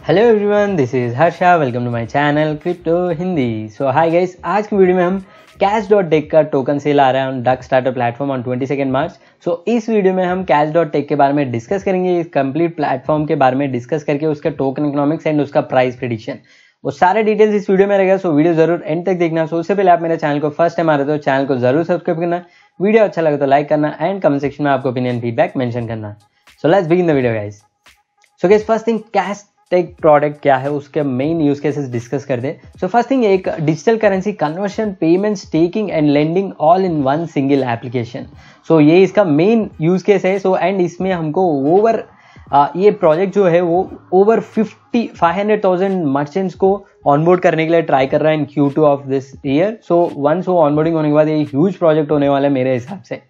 Hello everyone, this is Harsha. Welcome to my channel crypto Hindi. So hi guys, आज की video में हम Cash.tech का टोकन सेल आ रहा है on duck starter platform on 22 मार्च। सो इस वीडियो में हम Cash.tech के बारे में डिस्कस करेंगे, इस कंप्लीट प्लेटफॉर्म के बारे में डिस्कस करके उसका टोकन इकोनॉमिक्स एंड उसका प्राइस प्रेडिक्शन, वो सारे डिटेल्स इस वीडियो में रहेगा। सो वीडियो जरूर एंड तक देखना। सो उससे पहले आप मेरे चैनल को फर्स्ट टाइम आ रहे हो तो चैनल को जरूर सब्सक्राइब करना, वीडियो अच्छा लगे तो लाइक करना एंड कमेंट सेक्शन में आपको ओपिनियन फीडबैक मेंशन करना। So let's begin the video guys. So guys, first thing Cash.tech product क्या है, उसके मेन यूज केसेस डिस्कस करते हैं। सो फर्स्ट थिंग, एक digital currency conversion, payment, staking and lending all in one single application. So ये इसका main use case है। सो एंड इसमें हमको ओवर ये प्रोजेक्ट जो है वो ओवर 500,000 मर्चेंट्स को ऑनबोर्ड करने के लिए ट्राई कर रहा है in Q2 of this year. So once वो ऑनबोर्डिंग होने के बाद ये ह्यूज प्रोजेक्ट होने वाला है मेरे हिसाब से।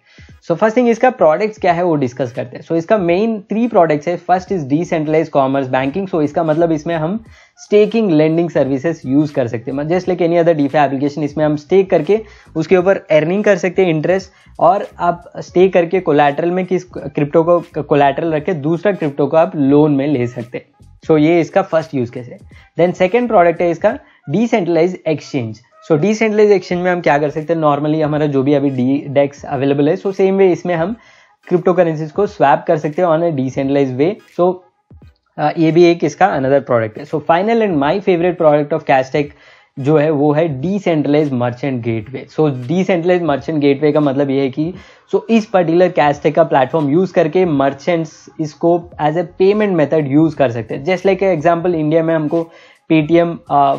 सो फर्स्ट थिंग, इसका प्रोडक्ट्स क्या है वो डिस्कस करते हैं। सो इसका मेन 3 प्रोडक्ट्स है। First is decentralised commerce banking. So इसका मतलब इसमें हम स्टेकिंग लेंडिंग सर्विसेज यूज कर सकते हैं, just like any other d phi application. इसमें हम स्टेक करके उसके ऊपर अर्निंग कर सकते हैं, इंटरेस्ट, और आप स्टेक करके कोलैटरल में किस क्रिप्टो को कोलैटरल रख के दूसरा क्रिप्टो को आप लोन में ले सकते हैं। सो ये इसका फर्स्ट यूज केस है। देन सेकेंड प्रोडक्ट है इसका डिसेंट्रलाइज्ड एक्सचेंज। सो डिसेंट्रलाइज्ड एक्सचेंज में हम क्या कर सकते हैं, नॉर्मली हमारा जो भी अभी डेक्स अवेलेबल है, सो सेम वे इसमें हम क्रिप्टो करेंसीज को स्वैप कर सकते हैं ऑन ए डिसेंट्रलाइज्ड वे। सो ये भी एक इसका अनदर प्रोडक्ट है। So final and my favourite product of Cash.tech जो है वो है decentralized merchant gateway. So decentralized merchant gateway का मतलब ये है कि इस पर्टिकुलर Cash.tech का प्लेटफॉर्म यूज करके मर्चेंट्स इसको as a payment method use कर सकते हैं। जस्ट लाइक एग्जांपल, इंडिया में हमको पेटीएम,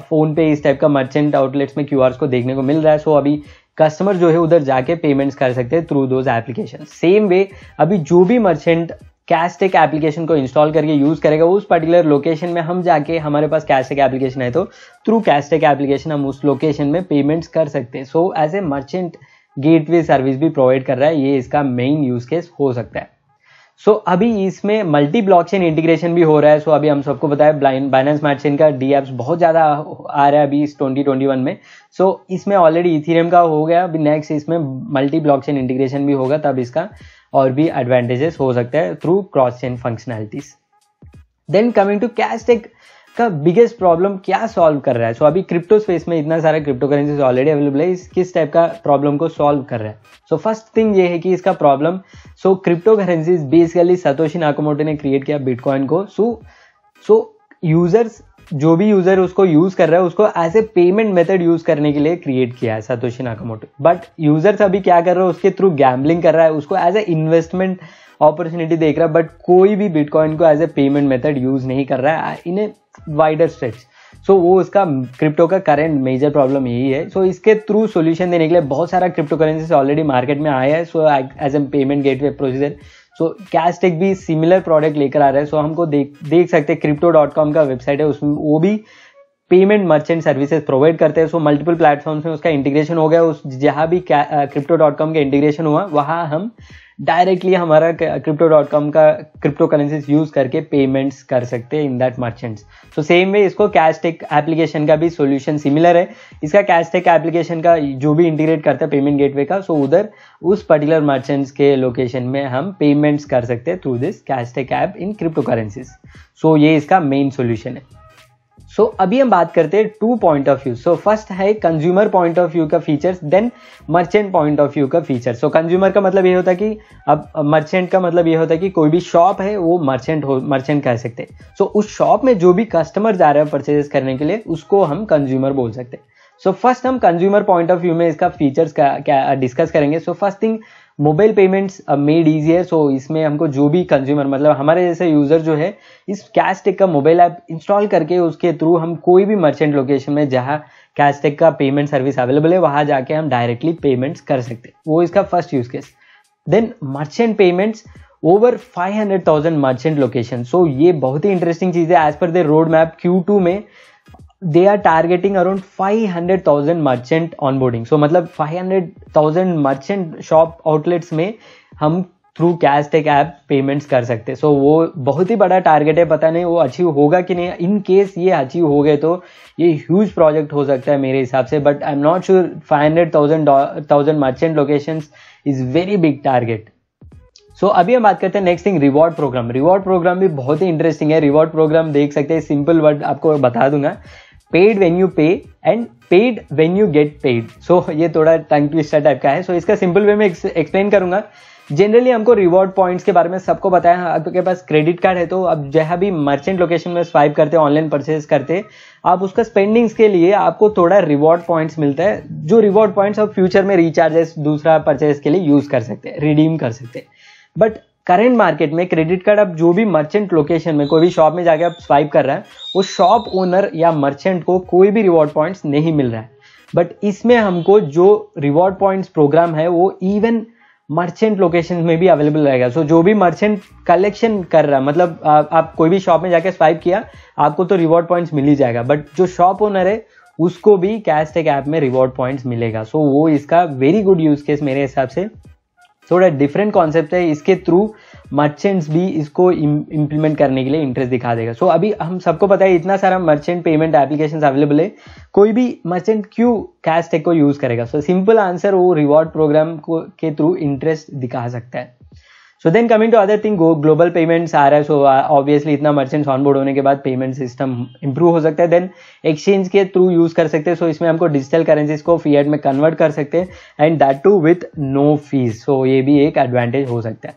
फोन पे, इस टाइप का मर्चेंट आउटलेट्स में क्यूआर्स को देखने को मिल रहा है। सो अभी कस्टमर जो है उधर जाके पेमेंट्स कर सकते हैं through those application. Same way अभी जो भी मर्चेंट Cash.tech एप्लीकेशन को इंस्टॉल करके यूज करेगा उस पर्टिकुलर लोकेशन में हम जाके, हमारे पास Cash.tech एप्लीकेशन है तो थ्रू Cash.tech एप्लीकेशन हम उस लोकेशन में पेमेंट्स कर सकते हैं। So as a merchant gateway service भी प्रोवाइड कर रहा है, ये इसका मेन यूज केस हो सकता है। सो अभी इसमें मल्टी ब्लॉकचेन इंटीग्रेशन भी हो रहा है। सो अभी हम सबको पता है बाइनेंस स्मार्ट चेन का DApps बहुत ज़्यादा आ रहा है अभी इस 2021 में। सो इसमें ऑलरेडी इथेरियम का हो गया, अभी नेक्स्ट इसमें मल्टी ब्लॉकचेन इंटीग्रेशन भी होगा, तब इसका और भी एडवांटेजेस हो सकता है through cross chain functionalities. Then coming to Cash.tech का बिगेस्ट प्रॉब्लम क्या सॉल्व कर रहा है। सो अभी क्रिप्टो स्पेस में इतना सारा क्रिप्टो करेंसीज ऑलरेडी अवेलेबल है, इस किस टाइप का प्रॉब्लम को सॉल्व कर रहा है। सो फर्स्ट थिंग ये है कि इसका problem, crypto currencies basically Satoshi Nakamoto ने क्रिएट किया बिटकॉइन को। सो यूजर्स, जो भी यूजर उसको यूज कर रहा है उसको as a payment method use करने के लिए क्रिएट किया है सतोशी नाकामोटो। बट यूजर्स अभी क्या कर रहा है, उसके थ्रू गैम्बलिंग कर रहा है, उसको एज ए इन्वेस्टमेंट अपॉर्चुनिटी देख रहा है, बट कोई भी बिटकॉइन को as a payment method use नहीं कर रहा है इन ए वाइडर स्ट्रेच। सो वो उसका क्रिप्टो का करंट मेजर प्रॉब्लम यही है। सो इसके थ्रू सोल्यूशन देने के लिए बहुत सारा क्रिप्टो करेंसीज ऑलरेडी मार्केट में आया है, so as a payment gateway procedure. So Cash.tech भी सिमिलर प्रोडक्ट लेकर आ रहा है। सो हमको देख सकते हैं crypto.com का वेबसाइट है, उसमें वो भी पेमेंट मर्चेंट सर्विसेज प्रोवाइड करते हैं। सो मल्टीपल प्लेटफॉर्म्स में उसका इंटीग्रेशन हो गया। उस जहाँ भी crypto.com का इंटीग्रेशन हुआ वहाँ हम डायरेक्टली हमारा crypto.com का क्रिप्टो करेंसीज यूज करके पेमेंट्स कर सकते हैं in that merchants. So same way इसको Cash.tech एप्लीकेशन का भी सोल्यूशन सिमिलर है। इसका Cash.tech एप्लीकेशन का जो भी इंटीग्रेट करता है पेमेंट गेटवे का, सो उधर उस पर्टिकुलर मर्चेंट्स के लोकेशन में हम पेमेंट्स कर सकते हैं through this Cash.tech app in cryptocurrencies. So ये इसका मेन सोल्यूशन है। सो अभी हम बात करते हैं 2 point of view. So first है कंज्यूमर पॉइंट ऑफ व्यू का features, then merchant point of view का फीचर्स। सो कंज्यूमर का मतलब ये होता है कि अब मर्चेंट का मतलब ये होता है कि कोई भी शॉप है वो मर्चेंट कह सकते हैं। सो उस शॉप में जो भी कस्टमर जा रहा है परचेज करने के लिए उसको हम कंज्यूमर बोल सकते हैं। सो फर्स्ट हम कंज्यूमर पॉइंट ऑफ व्यू में इसका फीचर्स क्या डिस्कस करेंगे। So first thing, mobile payments made easier. So इसमें हमको जो भी कंज्यूमर, मतलब हमारे जैसे यूजर जो है, इस Cash.tech का मोबाइल ऐप इंस्टॉल करके उसके थ्रू हम कोई भी मर्चेंट लोकेशन में जहाँ Cash.tech का पेमेंट सर्विस अवेलेबल है वहाँ जाके हम डायरेक्टली पेमेंट्स कर सकते हैं। वो इसका first use case. Then merchant payments over 500,000 merchant location. So ये बहुत ही इंटरेस्टिंग चीज़ है। As per the road map Q2 में they are targeting around 500,000 merchant onboarding. So मतलब 500,000 मर्चेंट शॉप आउटलेट्स में हम थ्रू Cash.tech ऐप पेमेंट्स कर सकते हैं। सो वो बहुत ही बड़ा टारगेट है, पता नहीं वो अचीव होगा कि नहीं। इन केस ये अचीव हो गए तो ये ह्यूज प्रोजेक्ट हो सकता है मेरे हिसाब से, but I am not sure. 500,000 merchant locations is very big target. So अभी हम बात करते हैं next thing, reward program. Reward program भी बहुत ही इंटरेस्टिंग है। रिवॉर्ड प्रोग्राम देख सकते हैं, सिंपल वर्ड आपको बता दूंगा, paid when you pay and paid when you get paid. So ये थोड़ा टंग ट्विस्टर टाइप का है। सो इसका सिंपल वे में एक्सप्लेन करूंगा। जनरली हमको रिवॉर्ड पॉइंट्स के बारे में सबको पता है। आपके पास क्रेडिट कार्ड है तो अब जहाँ भी मर्चेंट लोकेशन में स्वाइप करते, ऑनलाइन परचेज करते, आप उसका स्पेंडिंग्स के लिए आपको थोड़ा रिवॉर्ड पॉइंट्स मिलता है, जो रिवॉर्ड पॉइंट्स आप फ्यूचर में रिचार्जेस, दूसरा परचेज के लिए यूज कर सकते हैं, रिडीम कर सकते हैं। बट करंट मार्केट में क्रेडिट कार्ड आप जो भी मर्चेंट लोकेशन में कोई भी शॉप में जाके आप स्वाइप कर रहा है, वो शॉप ओनर या मर्चेंट को कोई भी रिवॉर्ड पॉइंट्स नहीं मिल रहा है। बट इसमें हमको जो रिवॉर्ड पॉइंट्स प्रोग्राम है वो इवन मर्चेंट लोकेशन में भी अवेलेबल रहेगा। सो जो भी मर्चेंट कलेक्शन कर रहा है, मतलब आप कोई भी शॉप में जाके स्वाइप किया, आपको तो रिवॉर्ड पॉइंट्स मिल ही जाएगा। बट जो शॉप ओनर है उसको भी कैशटेक ऐप में रिवॉर्ड पॉइंट्स मिलेगा। सो वो इसका वेरी गुड यूज केस मेरे हिसाब से। थोड़ा डिफरेंट कॉन्सेप्ट है, इसके थ्रू मर्चेंट्स भी इसको इम्प्लीमेंट करने के लिए इंटरेस्ट दिखा देगा। सो अभी हम सबको पता है इतना सारा मर्चेंट पेमेंट एप्लीकेशंस अवेलेबल है, कोई भी मर्चेंट क्यों कैशटेक को यूज करेगा? सो सिंपल आंसर, वो रिवॉर्ड प्रोग्राम को के थ्रू इंटरेस्ट दिखा सकता है। So then coming to other thing, global payments आ रहा है। सो ऑब्वियसली इतना मर्चेंट्स ऑनबोर्ड होने के बाद पेमेंट सिस्टम इंप्रूव हो सकता है। देन एक्सचेंज के थ्रू यूज कर सकते हैं। सो इसमें हमको डिजिटल करेंसीज को फिएट में कन्वर्ट कर सकते हैं and that too with no fees. So ये भी एक एडवांटेज हो सकता है।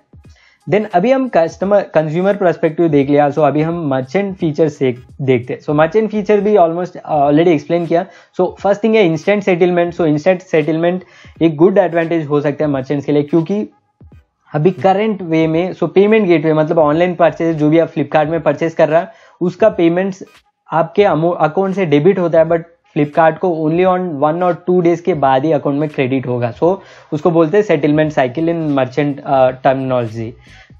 देन अभी हम कंज्यूमर पर्सपेक्टिव देख लिया। सो अभी हम मर्चेंट फीचर्स देखते हैं। सो मर्चेंट फीचर भी ऑलमोस्ट ऑलरेडी एक्सप्लेन किया। सो फर्स्ट थिंग है इंस्टेंट सेटलमेंट। सो इंस्टेंट सेटलमेंट एक गुड एडवांटेज हो सकता है मर्चेंट्स के लिए, क्योंकि अभी करंट वे में पेमेंट गेटवे, मतलब ऑनलाइन परचेज जो भी आप फ्लिपकार्ट में परचेज कर रहा है, उसका पेमेंट्स आपके अकाउंट से डेबिट होता है, बट फ्लिपकार्ट को ओनली ऑन 1 और 2 डेज के बाद ही अकाउंट में क्रेडिट होगा। सो उसको बोलते हैं settlement cycle in merchant terminology.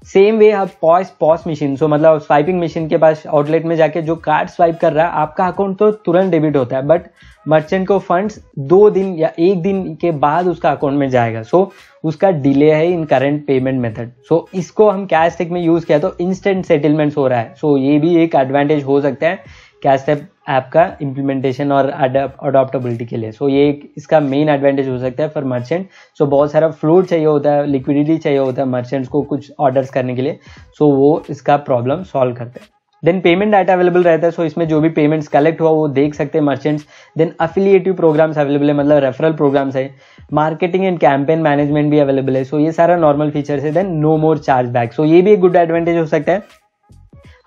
Same way आप पॉस मशीन, सो मतलब स्वाइपिंग मशीन के पास आउटलेट में जाके जो कार्ड स्वाइप कर रहा है, आपका अकाउंट तो तुरंत डेबिट होता है, बट मर्चेंट को फंड्स 2 दिन या 1 दिन के बाद उसका अकाउंट में जाएगा। सो उसका डिले है इन करंट पेमेंट मेथड। सो इसको हम कैशटेक में यूज किया तो इंस्टेंट सेटलमेंट्स हो रहा है। सो ये भी एक एडवांटेज हो सकता है कैशटेक ऐप का इम्प्लीमेंटेशन और अडॉप्टेबिलिटी के लिए। सो ये इसका मेन एडवांटेज हो सकता है फॉर मर्चेंट। सो बहुत सारा फ्लोट चाहिए होता है, लिक्विडिटी चाहिए होता है मर्चेंट्स को कुछ ऑर्डर्स करने के लिए। सो वो इसका प्रॉब्लम सॉल्व करते हैं। देन पेमेंट डाटा अवेलेबल रहता है। सो इसमें जो भी पेमेंट्स कलेक्ट हुआ वो देख सकते हैं merchants. Then affiliative programs available है, मतलब रेफरल प्रोग्राम्स है। मार्केटिंग एंड कैंपेन मैनेजमेंट भी अवेलेबल है। सो ये सारा नॉर्मल फीचर्स है। Then no more chargeback. So ये भी एक गुड एडवांटेज हो सकता है।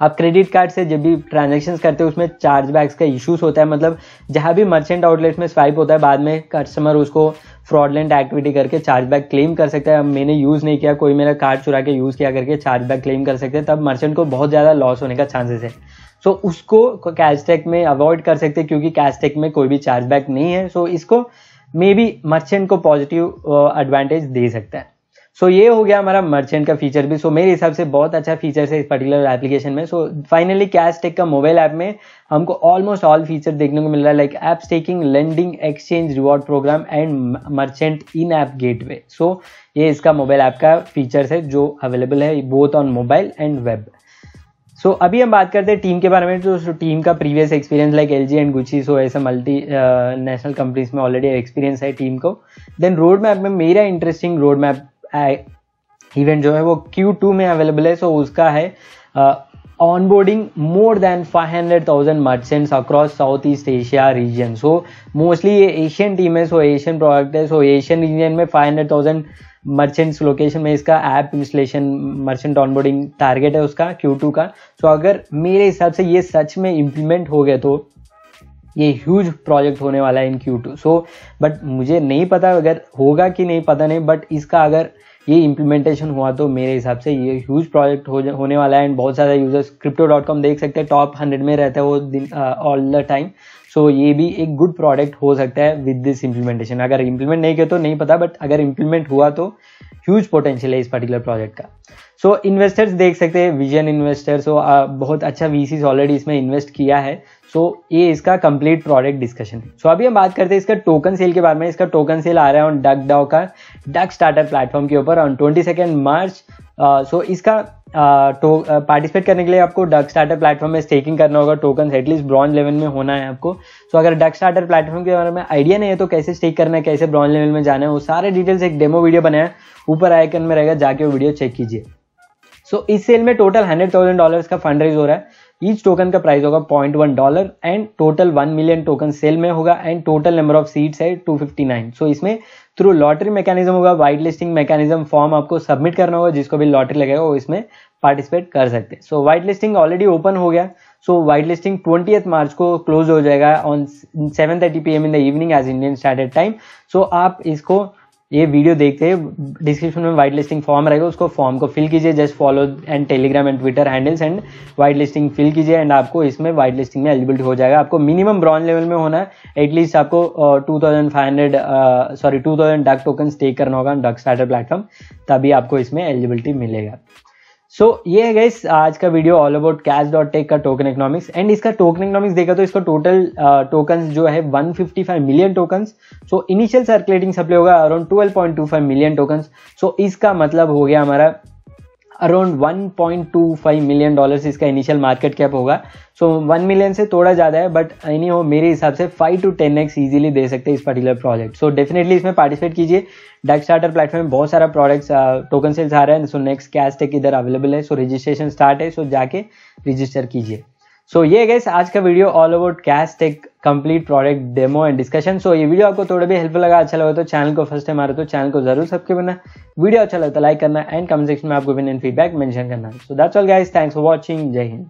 आप क्रेडिट कार्ड से जब भी ट्रांजैक्शंस करते हो उसमें चार्ज बैक्स का इश्यूज होता है, मतलब जहां भी मर्चेंट आउटलेट में स्वाइप होता है, बाद में कस्टमर उसको फ्रॉडलेंट एक्टिविटी करके चार्ज बैक क्लेम कर सकता है। मैंने यूज नहीं किया, कोई मेरा कार्ड चुरा के यूज किया करके चार्ज बैक क्लेम कर सकते हैं, तब मर्चेंट को बहुत ज्यादा लॉस होने का चांसेस है। सो उसको कैशटेक में अवॉइड कर सकते हैं, क्योंकि कैशटेक में कोई भी चार्ज बैक नहीं है। सो इसको मे बी मर्चेंट को पॉजिटिव एडवांटेज दे सकता है। सो ये हो गया हमारा मर्चेंट का फीचर भी। सो मेरे हिसाब से बहुत अच्छा फीचर है इस पर्टिकुलर एप्लीकेशन में। सो फाइनली कैशटेक का मोबाइल ऐप में हमको ऑलमोस्ट ऑल फीचर देखने को मिल रहा है, like app staking, lending, exchange, reward program and merchant in app gateway. So ये इसका मोबाइल ऐप का फीचर्स है जो अवेलेबल है both on mobile and web. So अभी हम बात करते हैं टीम के बारे में। तो टीम का previous experience like LG and Gucci, so ऐसे मल्टी नेशनल कंपनीज में ऑलरेडी एक्सपीरियंस है टीम को। देन रोड मैप में मेरा इंटरेस्टिंग रोड मैप इवेंट जो है वो Q2 में अवेलेबल है। सो उसका है onboarding more than 500,000 merchants across south east Asia region. So mostly ये एशियन टीम है, सो एशियन प्रोडक्ट है। सो एशियन रीजन में 500,000 मर्चेंट्स लोकेशन में इसका app installation, merchant onboarding target है उसका Q2 का। सो अगर मेरे हिसाब से ये सच में इम्प्लीमेंट हो गया तो ये ह्यूज प्रोजेक्ट होने वाला है इन Q2। सो बट मुझे नहीं पता अगर होगा कि नहीं, पता नहीं, बट इसका अगर ये इम्प्लीमेंटेशन हुआ तो मेरे हिसाब से ये ह्यूज प्रोजेक्ट होने वाला है। एंड बहुत सारे यूजर्स crypto.com देख सकते हैं टॉप 100 में रहता है वो दिन ऑल द टाइम। सो ये भी एक गुड प्रोडक्ट हो सकता है विद दिस इम्प्लीमेंटेशन। अगर इम्प्लीमेंट नहीं किया तो नहीं पता, बट अगर इम्प्लीमेंट हुआ तो ह्यूज पोटेंशियल है इस पर्टिकुलर प्रोजेक्ट का। सो इन्वेस्टर्स देख सकते हैं, विजन इन्वेस्टर, सो बहुत अच्छा VCs ऑलरेडी इसमें इन्वेस्ट किया है। सो ये इसका कंप्लीट प्रोडक्ट डिस्कशन है। सो अभी हम बात करते हैं इसका टोकन सेल के बारे में। इसका टोकन सेल आ रहा है ऑन डक डाओ का डक स्टार्टर प्लेटफॉर्म के ऊपर ऑन 22 मार्च सो इसका पार्टिसिपेट करने के लिए आपको डक स्टार्टर प्लेटफॉर्म में स्टेकिंग करना होगा, टोकन एटलीस्ट ब्रॉन्ज लेवल में होना है आपको। सो अगर डक स्टार्टर प्लेटफॉर्म के बारे में आइडिया नहीं है तो कैसे स्टेक करना है, कैसे ब्रॉन्ज लेवल में जाना है, वो सारे डिटेल्स एक डेमो वीडियो बनाया, ऊपर आइकन में रहेगा, जाके वो वीडियो चेक कीजिए। सो इस सेल में टोटल $100,000 का फंड रेज हो रहा है। ईच टोकन का प्राइस होगा $0.1 and total 1 million token sale में होगा and total number of seats है 259। सो इसमें थ्रू लॉटरी मैकेनिज्म होगा, वाइट लिस्टिंग मैकेनिज्म फॉर्म आपको सबमिट करना होगा, जिसको भी लॉटरी लगेगा वो इसमें पार्टिसिपेट कर सकते हैं। So white listing already open हो गया। सो वाइट लिस्टिंग 20 मार्च को क्लोज हो जाएगा on 7:30 PM in the evening as Indian standard time. So आप इसको ये वीडियो देखते हैं, डिस्क्रिप्शन में वाइट लिस्टिंग फॉर्म रहेगा, उसको फॉर्म को फिल कीजिए, just follow and Telegram and Twitter handles and white listing fill कीजिए एंड आपको इसमें वाइट लिस्टिंग में एलिजिबिलिटी हो जाएगा। आपको मिनिमम ब्रॉन्ज लेवल में होना है, एटलीस्ट आपको 2000 डक टोकन स्टेक करना होगा डक स्टार्टर प्लेटफॉर्म, तभी आपको इसमें एलिजिबिलिटी मिलेगा। सो ये है गाइस आज का वीडियो ऑल अबाउट कैश.टेक का टोकन इकोनॉमिक्स। एंड इसका टोकन इकोनॉमिक्स देखा तो इसका टोटल टोकन्स जो है 155 million tokens. So initial circulating supply होगा अराउंड 12.25 मिलियन टोकन्स। सो इसका मतलब हो गया हमारा अराउंड $1.25 मिलियन इसका इनिशियल मार्केट कैप होगा। सो 1 मिलियन से थोड़ा ज़्यादा है, बट एनी हो मेरे हिसाब से 5 to 10x इजीली दे सकते हैं इस पर्टिकुलर प्रोजेक्ट। सो डेफिनेटली इसमें पार्टिसिपेट कीजिए। डक स्टार्टर प्लेटफॉर्म में बहुत सारा प्रोडक्ट्स टोकन सेल्स आ रहा है। सो नेक्स्ट कैश.टेक इधर अवेलेबल है। सो रजिस्ट्रेशन स्टार्ट है, सो जाके रजिस्टर कीजिए। सो ये गाइस आज का video all about Cashtech complete product demo and discussion. So ये वीडियो आपको थोड़ा भी हेल्पफुल लगा, अच्छा लगा तो चैनल को फर्स्ट टाइम आ रहे तो चैनल को जरूर सब्सक्राइब करना, वीडियो अच्छा लगा तो लाइक करना एंड कमेंट सेक्शन में आपको ओपिनियन फीडबैक मेंशन करना। So that's all guys, thanks for watching, जय हिंद।